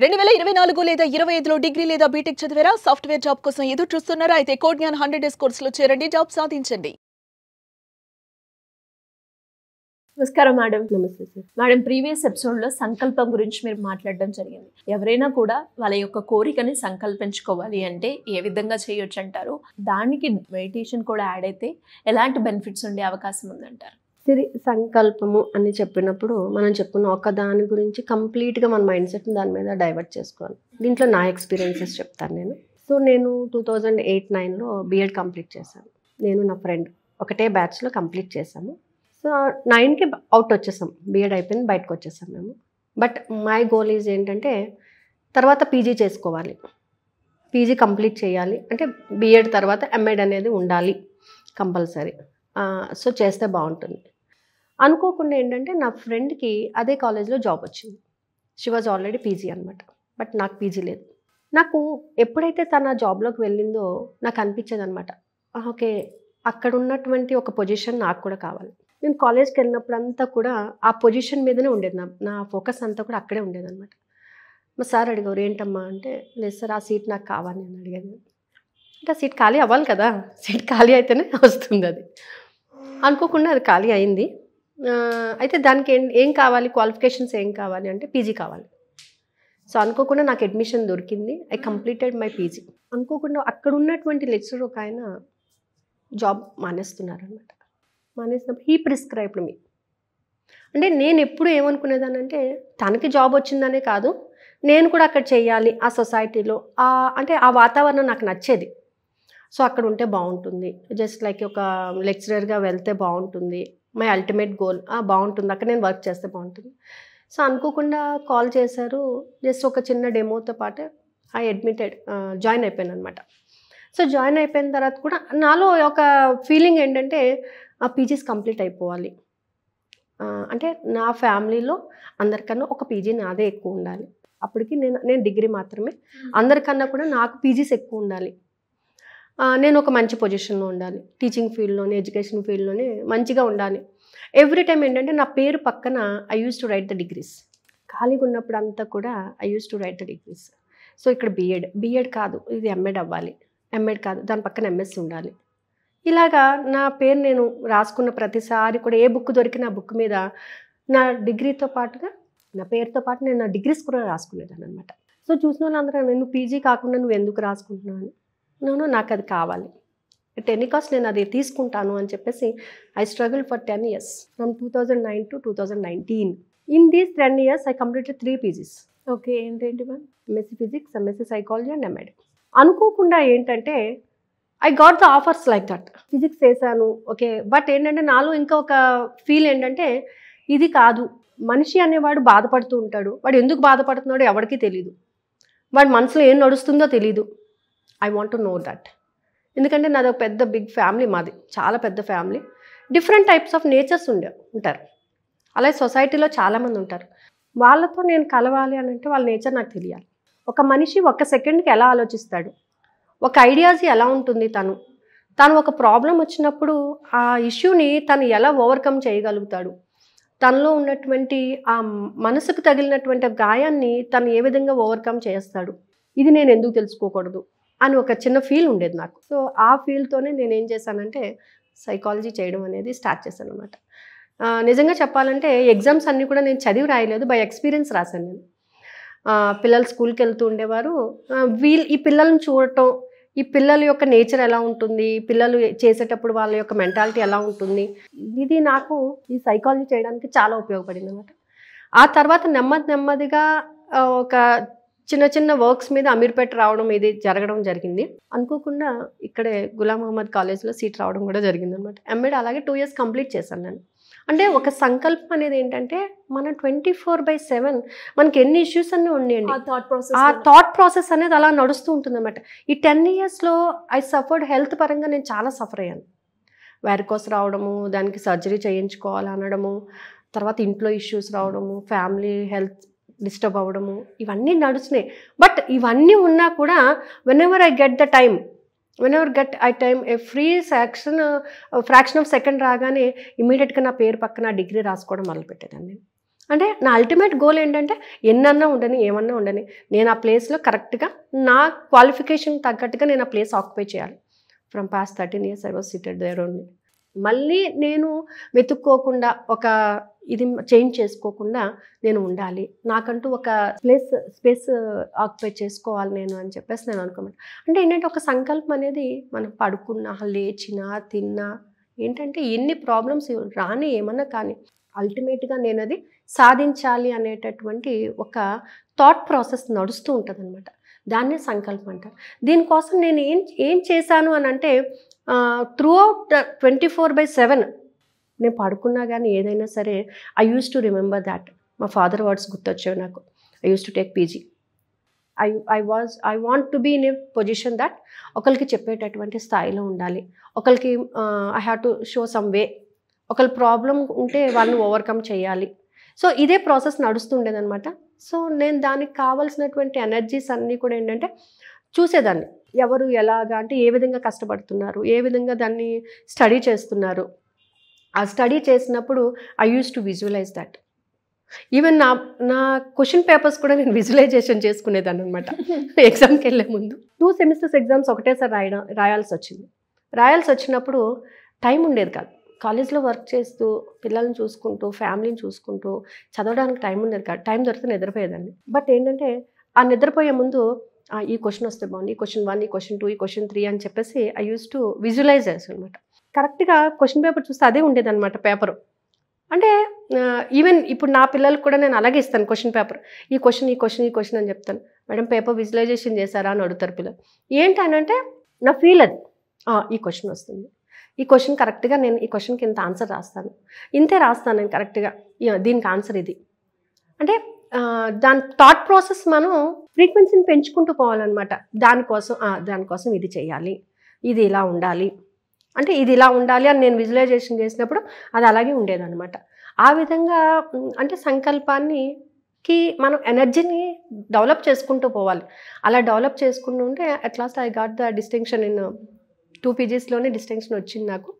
2024 లేదా 25లో డిగ్రీ లేదా బీటెక్ చదివారా? సాఫ్ట్‌వేర్ జాబ్ కోసం ఎదురు చూస్తున్నారా? అయితే కోడ్ జ్ఞాన్ 100 డేస్ కోర్సులో చేరండి, జాబ్ సాధించండి. నమస్కారం మేడం. నమస్తే సార్. మేడం, ప్రీవియస్ ఎపిసోడ్లో సంకల్పం గురించి మీరు మాట్లాడడం జరిగింది. ఎవరైనా కూడా వాళ్ళ యొక్క కోరికని సంకల్పించుకోవాలి అంటే ఏ విధంగా చేయొచ్చు అంటారు? దానికి మెడిటేషన్ కూడా యాడ్ అయితే ఎలాంటి బెనిఫిట్స్ ఉండే అవకాశం ఉందంటారు? సిరి సంకల్పము అని చెప్పినప్పుడు మనం చెప్పుకున్న ఒక దాని గురించి కంప్లీట్గా మన మైండ్ సెట్ని దాని మీద డైవర్ట్ చేసుకోవాలి. దీంట్లో నా ఎక్స్పీరియన్సెస్ చెప్తాను నేను. సో నేను 2008-9లో బీఎడ్ కంప్లీట్ చేశాను. నేను నా ఫ్రెండ్ ఒకటే బ్యాచ్లో కంప్లీట్ చేశాము. సో 9కి అవుట్ వచ్చేసాం, బీఎడ్ అయిపోయింది, బయటకు వచ్చేసాం మేము. బట్ మై గోల్ ఈజ్ ఏంటంటే తర్వాత పీజీ చేసుకోవాలి, పీజీ కంప్లీట్ చేయాలి, అంటే బీఎడ్ తర్వాత ఎంఎడ్ అనేది ఉండాలి కంపల్సరీ. సో చేస్తే బాగుంటుంది అనుకోకుండా ఏంటంటే నా ఫ్రెండ్కి అదే కాలేజ్లో జాబ్ వచ్చింది. షీ వాజ్ ఆల్రెడీ పీజీ అనమాట, బట్ నాకు పీజీ లేదు. నాకు ఎప్పుడైతే తన జాబ్లోకి వెళ్ళిందో నాకు అనిపించేది అనమాట, ఓకే అక్కడ ఉన్నటువంటి ఒక పొజిషన్ నాకు కూడా కావాలి. నేను కాలేజ్కి వెళ్ళినప్పుడు అంతా కూడా ఆ పొజిషన్ మీదనే ఉండేది, నా ఫోకస్ అంతా కూడా అక్కడే ఉండేది అనమాట. మా సార్ అడిగారు ఏంటమ్మా అంటే, లేదు సార్ ఆ సీట్ నాకు కావాలి అని అడిగేది. అంటే ఆ సీట్ ఖాళీ అవ్వాలి కదా, సీట్ ఖాళీ అయితేనే వస్తుంది. అది అనుకోకుండా అది ఖాళీ అయింది. అయితే దానికి ఏం కావాలి, క్వాలిఫికేషన్స్ ఏం కావాలి అంటే పీజీ కావాలి. సో అనుకోకుండా నాకు అడ్మిషన్ దొరికింది. I completed my PG. అనుకోకుండా అక్కడ ఉన్నటువంటి లెక్చరర్ ఒక ఆయన జాబ్ మానేస్తున్నారు అనమాట. మానేసినప్పుడు హీ ప్రిస్క్రైబ్డ్ మీ. అంటే నేను ఎప్పుడు ఏమనుకునేదానంటే తనకి జాబ్ వచ్చిందనే కాదు, నేను కూడా అక్కడ చేయాలి ఆ సొసైటీలో, అంటే ఆ వాతావరణం నాకు నచ్చేది. సో అక్కడ ఉంటే బాగుంటుంది, జస్ట్ లైక్ ఒక లెక్చరర్గా వెళ్తే బాగుంటుంది, మై అల్టిమేట్ గోల్ బాగుంటుంది, అక్కడ నేను వర్క్ చేస్తే బాగుంటుంది. సో అనుకోకుండా కాల్ చేశారు, జస్ట్ ఒక చిన్న డెమోతో పాటు ఐ అడ్మిటెడ్, జాయిన్ అయిపోయాను అనమాట. సో జాయిన్ అయిపోయిన తర్వాత కూడా నాలో ఒక ఫీలింగ్ ఏంటంటే ఆ పీజీస్ కంప్లీట్ అయిపోవాలి, అంటే నా ఫ్యామిలీలో అందరికన్నా ఒక పీజీ నాదే ఎక్కువ ఉండాలి. అప్పటికి నేను డిగ్రీ మాత్రమే, అందరికన్నా కూడా నాకు పీజీస్ ఎక్కువ ఉండాలి. నేను ఒక మంచి పొజిషన్లో ఉండాలి, టీచింగ్ ఫీల్డ్లోనే, ఎడ్యుకేషన్ ఫీల్డ్లోనే మంచిగా ఉండాలి. ఎవ్రీ టైం ఏంటంటే నా పేరు పక్కన I used to right the degrees. ఖాళీగా ఉన్నప్పుడు అంతా కూడా I used to right the degrees. So ఇక్కడ బీఎడ్ కాదు, ఇది ఎంఎడ్ అవ్వాలి, ఎంఎడ్ కాదు దాని పక్కన ఎంఎస్సి ఉండాలి. ఇలాగా నా పేరు నేను రాసుకున్న ప్రతిసారి కూడా ఏ బుక్ దొరికిన ఆ బుక్ మీద నా డిగ్రీతో పాటుగా నా పేరుతో పాటు నేను నా డిగ్రీస్ కూడా రాసుకునేదాన్ని అనమాట. సో చూసిన వాళ్ళందరూ నేను పీజీ కాకుండా నువ్వు ఎందుకు రాసుకుంటున్నాను, నేను నాకు అది కావాలి, ఎట్ ఎనీ కాస్ట్ నేను అది తీసుకుంటాను అని చెప్పేసి I struggle for 10 years from 2009 to 2019. In these 10 years I completed 3 PGs. Okay, ఏంటంటే ma'am? MSc physics, MSc psychology and MEd. అనుకోకుండా ఏంటంటే I got the offers like that. Physics చేశాను ఓకే, బట్ ఏంటంటే నాలో ఇంకా ఒక ఫీల్ ఏంటంటే ఇది కాదు, మనిషి అనేవాడు బాధపడుతూ ఉంటాడు, వాడు ఎందుకు బాధపడుతున్నాడో ఎవరికీ తెలియదు, వాడి మనసులో ఏం నడుస్తుందో తెలీదు. I want to know that. ఎందుకంటే నాది ఒక పెద్ద బిగ్ ఫ్యామిలీ, మాది చాలా పెద్ద family, different types of natures ఉంటారు, అలాగే సొసైటీలో చాలామంది ఉంటారు. వాళ్ళతో నేను కలవాలి అని అంటే వాళ్ళ నేచర్ నాకు తెలియాలి. ఒక మనిషి ఒక సెకండ్కి ఎలా ఆలోచిస్తాడు, ఒక ఐడియాలజీ ఎలా ఉంటుంది, తను ఒక ప్రాబ్లం వచ్చినప్పుడు ఆ ఇష్యూని తను ఎలా ఓవర్కమ్ చేయగలుగుతాడు, తనలో ఉన్నటువంటి ఆ మనసుకు తగిలినటువంటి గాయాన్ని తను ఏ విధంగా ఓవర్కమ్ చేస్తాడు, ఇది నేను ఎందుకు తెలుసుకోకూడదు అని ఒక చిన్న ఫీల్ ఉండేది నాకు. సో ఆ ఫీల్తోనే నేను ఏం చేశానంటే సైకాలజీ చేయడం అనేది స్టార్ట్ చేశాను అనమాట. నిజంగా చెప్పాలంటే ఎగ్జామ్స్ అన్నీ కూడా నేను చదివి రాయలేదు, బై ఎక్స్పీరియన్స్ రాశాను నేను. పిల్లలు స్కూల్కి వెళ్తూ ఉండేవారు, ఈ పిల్లల్ని చూడటం, ఈ పిల్లల యొక్క నేచర్ ఎలా ఉంటుంది, పిల్లలు చేసేటప్పుడు వాళ్ళ యొక్క మెంటాలిటీ ఎలా ఉంటుంది, ఇది నాకు ఈ సైకాలజీ చేయడానికి చాలా ఉపయోగపడింది అనమాట. ఆ తర్వాత నెమ్మదిగా ఒక చిన్న వర్క్స్ మీద అమీర్పేట రావడం, ఇది జరగడం జరిగింది. అనుకోకుండా ఇక్కడే గులాం మహమ్మద్ కాలేజ్లో సీట్ రావడం కూడా జరిగింది అనమాట. ఎంఎడ్ అలాగే 2 years కంప్లీట్ చేశాను నేను. అంటే ఒక సంకల్పం అనేది ఏంటంటే మన 24/7 మనకి ఎన్ని ఇష్యూస్ అన్నీ ఉన్నాయండి, ఆ థాట్ ప్రాసెస్ అనేది అలా నడుస్తూ ఉంటుంది అనమాట. ఈ 10 yearsలో ఐ సఫర్డ్, హెల్త్ పరంగా నేను చాలా సఫర్ అయ్యాను. వారికోస్ రావడము, దానికి సర్జరీ చేయించుకోవాలి అనడము, తర్వాత ఇంట్లో ఇష్యూస్ రావడము, ఫ్యామిలీ హెల్త్ డిస్టర్బ్ అవ్వడము, ఇవన్నీ నడుస్తున్నాయి. బట్ ఇవన్నీ ఉన్నా కూడా whenever I get the time, A free fraction of second రాగానే ఇమీడియట్గా నా పేరు పక్కన డిగ్రీ రాసుకోవడం మొదలుపెట్టేదాన్ని. అంటే నా అల్టిమేట్ గోల్ ఏంటంటే ఎన్నన్నా ఉండని ఏమన్నా ఉండని నేను ఆ ప్లేస్లో కరెక్ట్గా నా క్వాలిఫికేషన్ తగ్గట్టుగా నేను ఆ ప్లేస్ ఆక్యుపై చేయాలి. From past 13 years I was seated there only. మళ్ళీ నేను వెతుక్కోకుండా ఒక ఇది చేంజ్ చేసుకోకుండా నేను ఉండాలి, నాకంటూ ఒక స్పేస్ ఆక్యుపై చేసుకోవాలి నేను అని చెప్పేసి నేను అనుకున్నాను. అంటే ఏంటంటే ఒక సంకల్పం అనేది మనం పడుకున్నా లేచినా తిన్నా ఏంటంటే ఎన్ని ప్రాబ్లమ్స్ రాని ఏమన్నా కానీ అల్టిమేట్గా నేను అది సాధించాలి అనేటటువంటి ఒక థాట్ ప్రాసెస్ నడుస్తూ ఉంటుంది అనమాట. దాన్నే సంకల్పం అంటారు. దీనికోసం నేను ఏం చేశాను అని అంటే త్రూ అవుట్ 24/7 నేను పడుకున్నా కానీ ఏదైనా సరే I used to remember that. మా ఫాదర్ వర్డ్స్ గుర్తొచ్చేవి నాకు. I used to take PG. I want to be in a position that ఒకరికి చెప్పేటటువంటి స్థాయిలో ఉండాలి. ఒకరికి I have to show some way. ఒకరి ప్రాబ్లం ఉంటే వాళ్ళని ఓవర్కమ్ చేయాలి. సో ఇదే ప్రాసెస్ నడుస్తుండేదనమాట. సో నేను దానికి కావాల్సినటువంటి ఎనర్జీస్ అన్నీ కూడా ఏంటంటే చూసేదాన్ని. ఎవరు ఎలాగా అంటే ఏ విధంగా కష్టపడుతున్నారు, ఏ విధంగా దాన్ని స్టడీ చేస్తున్నారు. ఆ స్టడీ చేసినప్పుడు I used to visualize that. Even నా క్వశ్చన్ పేపర్స్ కూడా నేను విజువలైజేషన్ చేసుకునేదాన్ని అనమాట. ఎగ్జామ్కి వెళ్ళే ముందు 2 semesters ఎగ్జామ్స్ ఒకటేసారి రాయాల్సి వచ్చింది. రాయాల్సి వచ్చినప్పుడు టైం ఉండేది కాదు. కాలేజ్లో వర్క్ చేస్తూ పిల్లల్ని చూసుకుంటూ ఫ్యామిలీని చూసుకుంటూ చదవడానికి టైం ఉండేది కాదు. టైం దొరికితే నిద్రపోయేదాన్ని. బట్ ఏంటంటే ఆ నిద్రపోయే ముందు ఈ క్వశ్చన్ వస్తే బాగుంది, ఈ క్వశ్చన్ 1, ఈ క్వశ్చన్ 2, ఈ క్వశ్చన్ 3 అని చెప్పేసి ఐ యూస్ టు విజువలైజ్ చేస్తాను అనమాట. కరెక్ట్గా క్వశ్చన్ పేపర్ చూస్తే అదే ఉండేదన్నమాట పేపరు. అంటే ఈవెన్ ఇప్పుడు నా పిల్లలకు కూడా నేను అలాగే ఇస్తాను క్వశ్చన్ పేపర్. ఈ క్వశ్చన్ అని చెప్తాను. మేడం పేపర్ విజువలైజేషన్ చేశారా అని అడుగుతారు పిల్లలు. ఏంటనంటే నా ఫీల్ అది ఈ క్వశ్చన్ వస్తుంది, ఈ క్వశ్చన్ కరెక్ట్గా నేను ఈ క్వశ్చన్కి ఇంత ఆన్సర్ రాస్తాను, ఇంతే రాస్తాను నేను కరెక్ట్గా, దీనికి ఆన్సర్ ఇది. దాని థాట్ ప్రాసెస్ మనం ఫ్రీక్వెన్సీని పెంచుకుంటూ పోవాలన్నమాట. దానికోసం ఇది చేయాలి, ఇది ఇలా ఉండాలి, అంటే ఇది ఇలా ఉండాలి అని నేను విజువలైజేషన్ చేసినప్పుడు అది అలాగే ఉండేదన్నమాట. ఆ విధంగా అంటే సంకల్పానికి మనం ఎనర్జీని డెవలప్ చేసుకుంటూ పోవాలి. అలా డెవలప్ చేసుకుంటూ ఉంటే at last I got the distinction in 2 PGsలోనే డిస్టింక్షన్ వచ్చింది నాకు.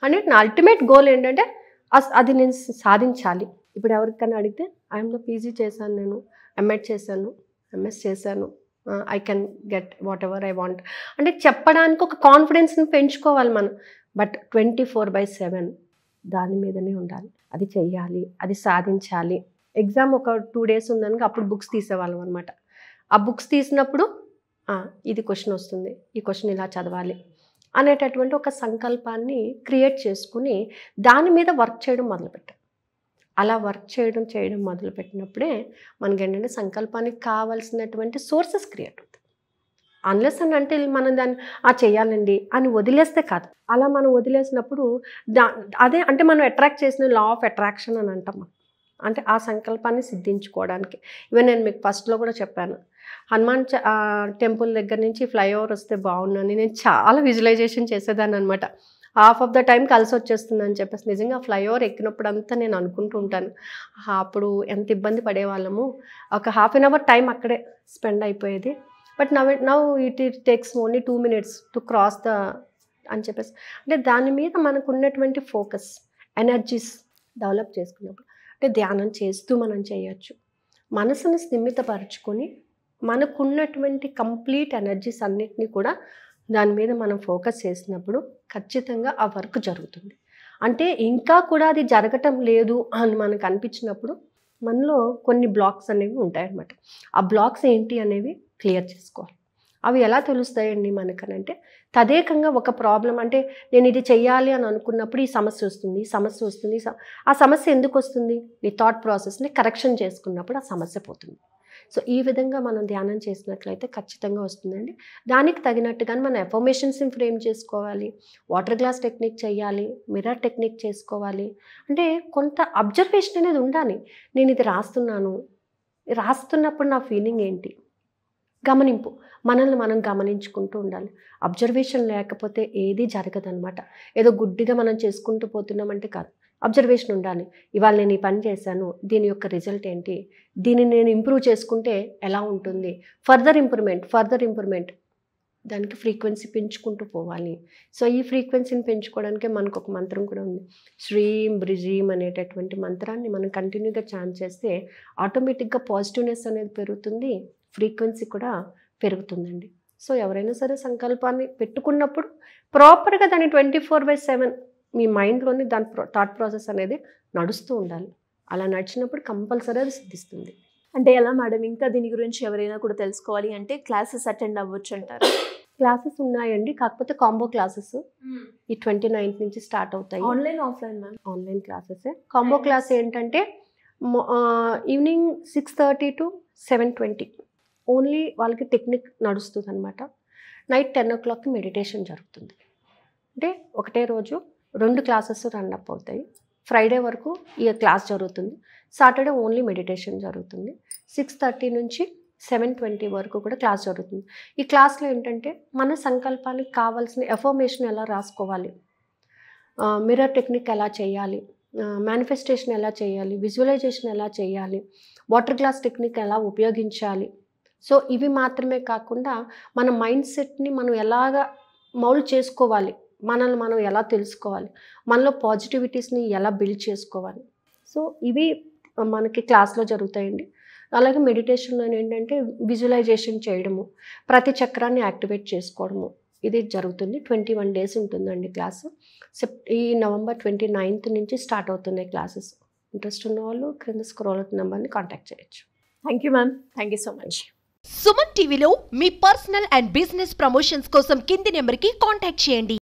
అంటే నా అల్టిమేట్ గోల్ ఏంటంటే అది నేను సాధించాలి. ఇప్పుడు ఎవరికైనా అడిగితే ఐఎమ్ ద పీజీ చేశాను, నేను ఎంఎడ్ చేశాను, ఎంఎస్ చేశాను, I can get what ever I want అంటే చెప్పడానికి ఒక కాన్ఫిడెన్స్ని పెంచుకోవాలి మనం. బట్ 24/7 దాని మీదనే ఉండాలి. అది చెయ్యాలి, అది సాధించాలి. ఎగ్జామ్ ఒక 2 days ఉందనుకో అప్పుడు బుక్స్ తీసేవాళ్ళం అనమాట. ఆ బుక్స్ తీసినప్పుడు ఇది క్వశ్చన్ వస్తుంది, ఈ క్వశ్చన్ ఇలా చదవాలి అనేటటువంటి ఒక సంకల్పాన్ని క్రియేట్ చేసుకుని దాని మీద వర్క్ చేయడం మొదలుపెట్టాం. అలా వర్క్ చేయడం మొదలుపెట్టినప్పుడే మనకి ఏంటంటే సంకల్పానికి కావాల్సినటువంటి సోర్సెస్ క్రియేట్ అవుతాయి. అన్లెస్ అని అంటే మనం దాన్ని చేయాలండి అని వదిలేస్తే కాదు. అలా మనం వదిలేసినప్పుడు అదే అంటే మనం అట్రాక్ట్ చేసిన లా ఆఫ్ అట్రాక్షన్ అని అంటాం. అంటే ఆ సంకల్పాన్ని సిద్ధించుకోవడానికి ఈవెన్ నేను మీకు ఫస్ట్లో కూడా చెప్పాను, హనుమాన్ టెంపుల్ దగ్గర నుంచి ఫ్లైఓవర్ వస్తే బాగుందని నేను చాలా విజువలైజేషన్ చేసేదాన్ని అనమాట. హాఫ్ ఆఫ్ ద టైం కలిసి వచ్చేస్తుంది అని చెప్పేసి నిజంగా ఫ్లైఓవర్ ఎక్కినప్పుడు అంతా నేను అనుకుంటూ ఉంటాను, అప్పుడు ఎంత ఇబ్బంది పడేవాళ్ళము, ఒక ½ an hour టైం అక్కడే స్పెండ్ అయిపోయేది. But now it takes only 2 minutes to cross the అని చెప్పేసి అంటే దాని మీద మనకు ఉన్నటువంటి ఫోకస్ ఎనర్జీస్ డెవలప్ చేసుకున్నప్పుడు అంటే ధ్యానం చేస్తూ మనం చేయొచ్చు. మనసుని స్థిమితపరచుకొని మనకున్నటువంటి కంప్లీట్ ఎనర్జీస్ అన్నిటినీ కూడా దాని మీద మనం ఫోకస్ చేసినప్పుడు ఖచ్చితంగా ఆ వర్క్ జరుగుతుంది. అంటే ఇంకా కూడా అది జరగటం లేదు అని మనకు అనిపించినప్పుడు మనలో కొన్ని బ్లాక్స్ అనేవి ఉంటాయన్నమాట. ఆ బ్లాక్స్ ఏంటి అనేవి క్లియర్ చేసుకోవాలి. అవి ఎలా తెలుస్తాయండి మనకనంటే తదేకంగా ఒక ప్రాబ్లం అంటే నేను ఇది చెయ్యాలి అని అనుకున్నప్పుడు ఈ సమస్య వస్తుంది. ఆ సమస్య ఎందుకు వస్తుంది? నీ థాట్ ప్రాసెస్ని కరెక్షన్ చేసుకున్నప్పుడు ఆ సమస్య పోతుంది. సో ఈ విధంగా మనం ధ్యానం చేసినట్లయితే ఖచ్చితంగా వస్తుందండి. దానికి తగినట్టుగానే మనం ఎఫర్మేషన్స్ని ఫ్రేమ్ చేసుకోవాలి, వాటర్ గ్లాస్ టెక్నిక్ చేయాలి, మిర్రర్ టెక్నిక్ చేసుకోవాలి. అంటే కొంత అబ్జర్వేషన్ అనేది ఉండాలి. నేను ఇది రాస్తున్నప్పుడు నా ఫీలింగ్ ఏంటి, గమనింపు, మనల్ని మనం గమనించుకుంటూ ఉండాలి. అబ్జర్వేషన్ లేకపోతే ఏది జరగదనమాట. ఏదో గుడ్డిగా మనం చేసుకుంటూ పోతున్నామంటే కాదు, అబ్జర్వేషన్ ఉండాలి. ఇవాళ నేను ఈ పని చేశాను, దీని యొక్క రిజల్ట్ ఏంటి, దీన్ని నేను ఇంప్రూవ్ చేసుకుంటే ఎలా ఉంటుంది, ఫర్దర్ ఇంప్రూవ్మెంట్ దానికి ఫ్రీక్వెన్సీ పెంచుకుంటూ పోవాలి. సో ఈ ఫ్రీక్వెన్సీని పెంచుకోవడానికే మనకు ఒక మంత్రం కూడా ఉంది. శ్రీం బ్రిజీం అనేటటువంటి మంత్రాన్ని మనం కంటిన్యూగా చాంట్ చేస్తే ఆటోమేటిక్గా పాజిటివ్నెస్ అనేది పెరుగుతుంది, ఫ్రీక్వెన్సీ కూడా పెరుగుతుందండి. సో ఎవరైనా సరే సంకల్పాన్ని పెట్టుకున్నప్పుడు ప్రాపర్గా దాన్ని 24/7 మీ మైండ్లోని దాని థాట్ ప్రాసెస్ అనేది నడుస్తూ ఉండాలి. అలా నడిచినప్పుడు కంపల్సరీ అది సిద్ధిస్తుంది. అంటే ఎలా మేడం, ఇంకా దీని గురించి ఎవరైనా కూడా తెలుసుకోవాలి అంటే క్లాసెస్ అటెండ్ అవ్వచ్చు అంటారు? క్లాసెస్ ఉన్నాయండి, కాకపోతే కాంబో క్లాసెస్ ఈ 29th నుంచి స్టార్ట్ అవుతాయి. Online offline ma'am? Online classes. Combo class ఏంటంటే ఈవినింగ్ 6:30 to 7:20 ఓన్లీ వాళ్ళకి టెక్నిక్ నడుస్తుంది అనమాట. నైట్ 10 o'clockకి మెడిటేషన్ జరుగుతుంది. అంటే ఒకటే రోజు 2 క్లాసెస్ రన్ అప్ అవుతాయి. ఫ్రైడే వరకు ఈ క్లాస్ జరుగుతుంది, సాటర్డే ఓన్లీ మెడిటేషన్ జరుగుతుంది. 6:30 నుంచి 7:20 వరకు కూడా క్లాస్ జరుగుతుంది. ఈ క్లాస్లో ఏంటంటే మన సంకల్పానికి కావాల్సిన ఎఫర్మేషన్ ఎలా రాసుకోవాలి, మిర్రర్ టెక్నిక్ ఎలా చేయాలి, మేనిఫెస్టేషన్ ఎలా చేయాలి, విజువలైజేషన్ ఎలా చేయాలి, వాటర్ గ్లాస్ టెక్నిక్ ఎలా ఉపయోగించాలి. సో ఇవి మాత్రమే కాకుండా మన మైండ్ సెట్ని మనం ఎలాగ మౌల్డ్ చేసుకోవాలి, మనల్ని మనం ఎలా తెలుసుకోవాలి, మనలో పాజిటివిటీస్ని ఎలా బిల్డ్ చేసుకోవాలి. సో ఇవి మనకి క్లాస్లో జరుగుతాయండి. అలాగే మెడిటేషన్లో ఏంటంటే విజువలైజేషన్ చేయడము, ప్రతి చక్రాన్ని యాక్టివేట్ చేసుకోవడము, ఇది జరుగుతుంది. 21 days ఉంటుందండి క్లాసు. ఈ November 29th నుంచి స్టార్ట్ అవుతున్నాయి క్లాసెస్. ఇంట్రెస్ట్ ఉన్న వాళ్ళు క్రింద స్క్రోల్ అవుతున్న నెంబర్ని కాంటాక్ట్ చేయొచ్చు. Thank you ma'am, thank you so much. Suman టీవీలో మీ పర్సనల్ అండ్ బిజినెస్ ప్రమోషన్స్ కోసం కింది నెంబర్కి కాంటాక్ట్ చేయండి.